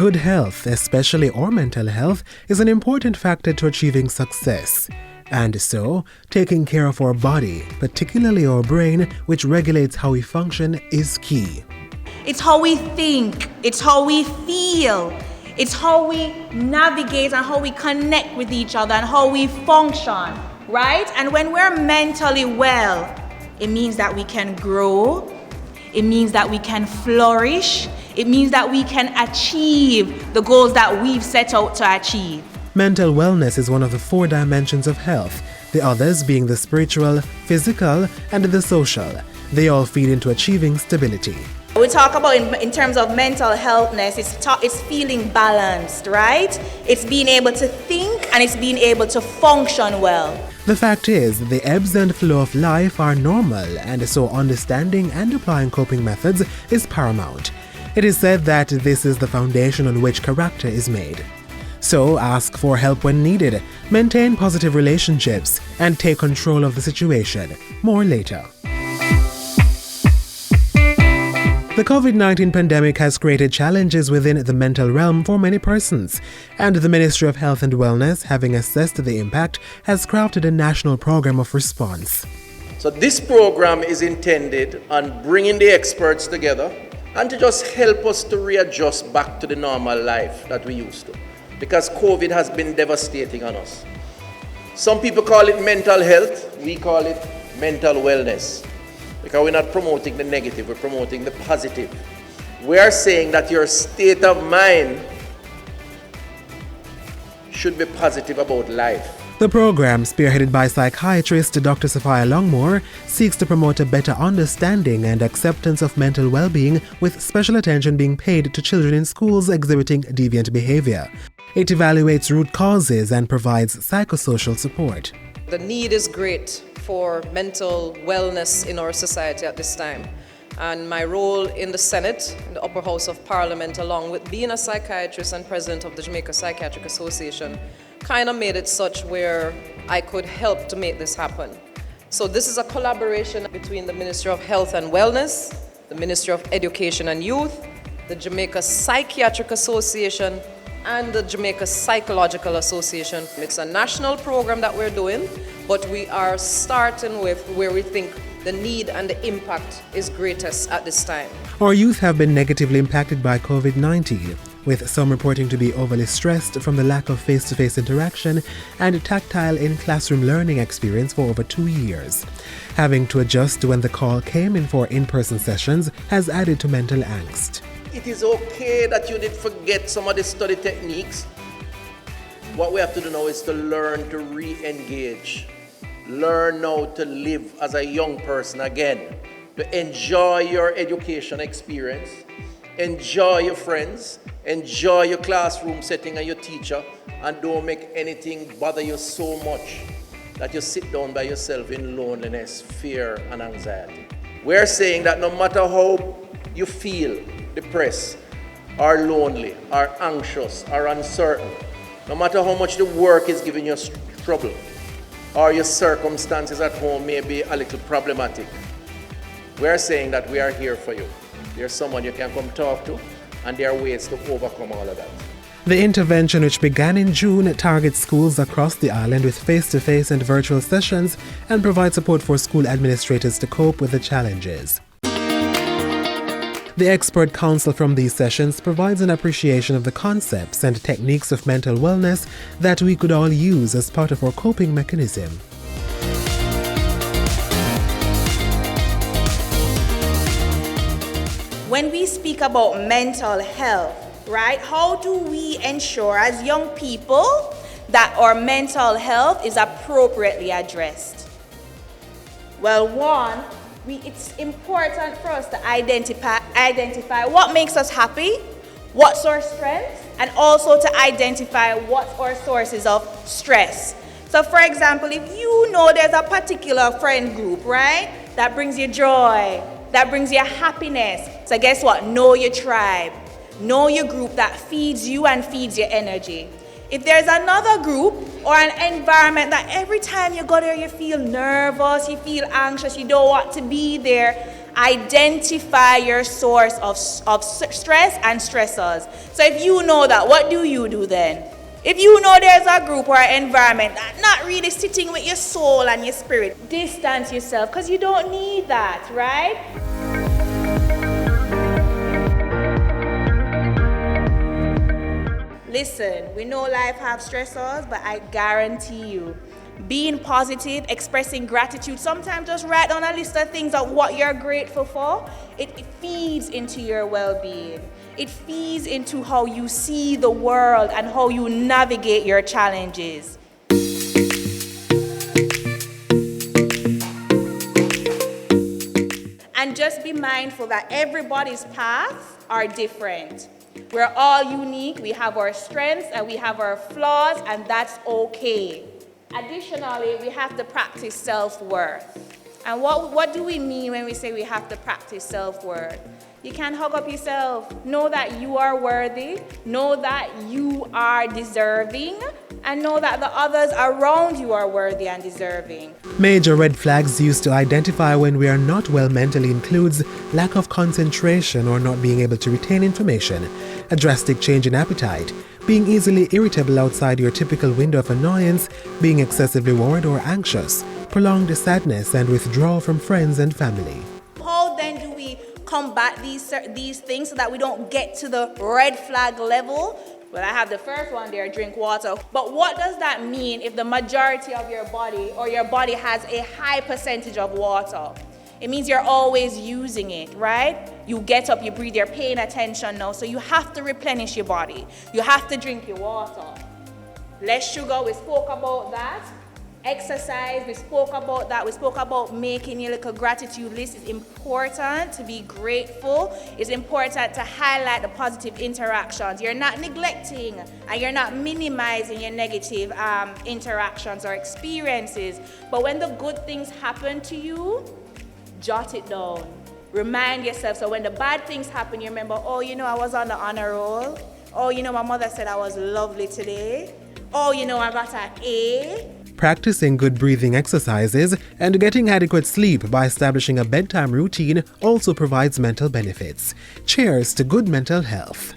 Good health, especially our mental health, is an important factor to achieving success. And so, taking care of our body, particularly our brain, which regulates how we function, is key. It's how we think, it's how we feel, it's how we navigate and how we connect with each other and how we function, right? And when we're mentally well, it means that we can grow, it means that we can flourish, it means that we can achieve the goals that we've set out to achieve. Mental wellness is one of the 4 dimensions of health, the others being the spiritual, physical, and the social. They all feed into achieving stability. We talk about in terms of mental healthness, it's feeling balanced, right? It's being able to think and it's being able to function well. The fact is, the ebbs and flow of life are normal, and so understanding and applying coping methods is paramount. It is said that this is the foundation on which character is made. So ask for help when needed, maintain positive relationships, and take control of the situation. More later. The COVID-19 pandemic has created challenges within the mental realm for many persons, and the Ministry of Health and Wellness, having assessed the impact, has crafted a national program of response. So this program is intended on bringing the experts together and to just help us to readjust back to the normal life that we used to, because COVID has been devastating on us. Some people call it mental health, we call it mental wellness. Because we're not promoting the negative, we're promoting the positive. We are saying that your state of mind should be positive about life. The program, spearheaded by psychiatrist Dr. Sophia Longmore, seeks to promote a better understanding and acceptance of mental well-being, with special attention being paid to children in schools exhibiting deviant behavior. It evaluates root causes and provides psychosocial support. The need is great for mental wellness in our society at this time. And my role in the Senate, in the upper house of Parliament, along with being a psychiatrist and president of the Jamaica Psychiatric Association, kind of made it such where I could help to make this happen. So this is a collaboration between the Ministry of Health and Wellness, the Ministry of Education and Youth, the Jamaica Psychiatric Association, and the Jamaica Psychological Association. It's a national program that we're doing, but we are starting with where we think the need and the impact is greatest at this time. Our youth have been negatively impacted by COVID-19, with some reporting to be overly stressed from the lack of face-to-face interaction and tactile in-classroom learning experience for over 2 years. Having to adjust when the call came in for in-person sessions has added to mental angst. It is okay that you did forget some of the study techniques. What we have to do now is to learn to re-engage. Learn now to live as a young person again. To enjoy your education experience. Enjoy your friends. Enjoy your classroom setting and your teacher. And don't make anything bother you so much that you sit down by yourself in loneliness, fear, and anxiety. We're saying that no matter how you feel depressed, or lonely, or anxious, or uncertain, no matter how much the work is giving you trouble, or your circumstances at home may be a little problematic, we are saying that we are here for you. There's someone you can come talk to, and there are ways to overcome all of that. The intervention, which began in June, targets schools across the island with face-to-face and virtual sessions and provides support for school administrators to cope with the challenges. The expert counsel from these sessions provides an appreciation of the concepts and techniques of mental wellness that we could all use as part of our coping mechanism. When we speak about mental health, right, how do we ensure as young people that our mental health is appropriately addressed? Well, one, it's important for us to identify what makes us happy, what's our strengths, and also to identify what's our sources of stress. So for example, if you know there's a particular friend group, right, that brings you joy, that brings you happiness, so guess what? Know your tribe. Know your group that feeds you and feeds your energy. If there's another group or an environment that every time you go there you feel nervous, you feel anxious, you don't want to be there, Identify your source of stress and stressors. So if you know that, what do you do then? If you know there's a group or an environment that's not really sitting with your soul and your spirit, distance yourself, because you don't need that, right? Listen, we know life have stressors, but I guarantee you, being positive, expressing gratitude, sometimes just write down a list of things of what you're grateful for. It feeds into your well-being. It feeds into how you see the world and how you navigate your challenges. And just be mindful that everybody's paths are different. We're all unique, we have our strengths and we have our flaws, and that's okay. Additionally, we have to practice self-worth. And what do we mean when we say we have to practice self-worth? You can't hug up yourself. Know that you are worthy. Know that you are deserving. And know that the others around you are worthy and deserving. Major red flags used to identify when we are not well mentally includes lack of concentration or not being able to retain information, a drastic change in appetite, being easily irritable outside your typical window of annoyance, being excessively worried or anxious, prolonged sadness, and withdrawal from friends and family. How then do we combat these things so that we don't get to the red flag level? Well, I have the first one there, drink water. But what does that mean if the majority of your body or your body has a high percentage of water? It means you're always using it, right? You get up, you breathe, you're paying attention now. So you have to replenish your body. You have to drink your water. Less sugar, we spoke about that. Exercise, we spoke about that. We spoke about making your little gratitude list. It's important to be grateful. It's important to highlight the positive interactions. You're not neglecting and you're not minimizing your negative interactions or experiences. But when the good things happen to you, jot it down. Remind yourself. So when the bad things happen, you remember, oh, you know, I was on the honor roll. Oh, you know, my mother said I was lovely today. Oh, you know, I got an A. Practicing good breathing exercises and getting adequate sleep by establishing a bedtime routine also provides mental benefits. Cheers to good mental health.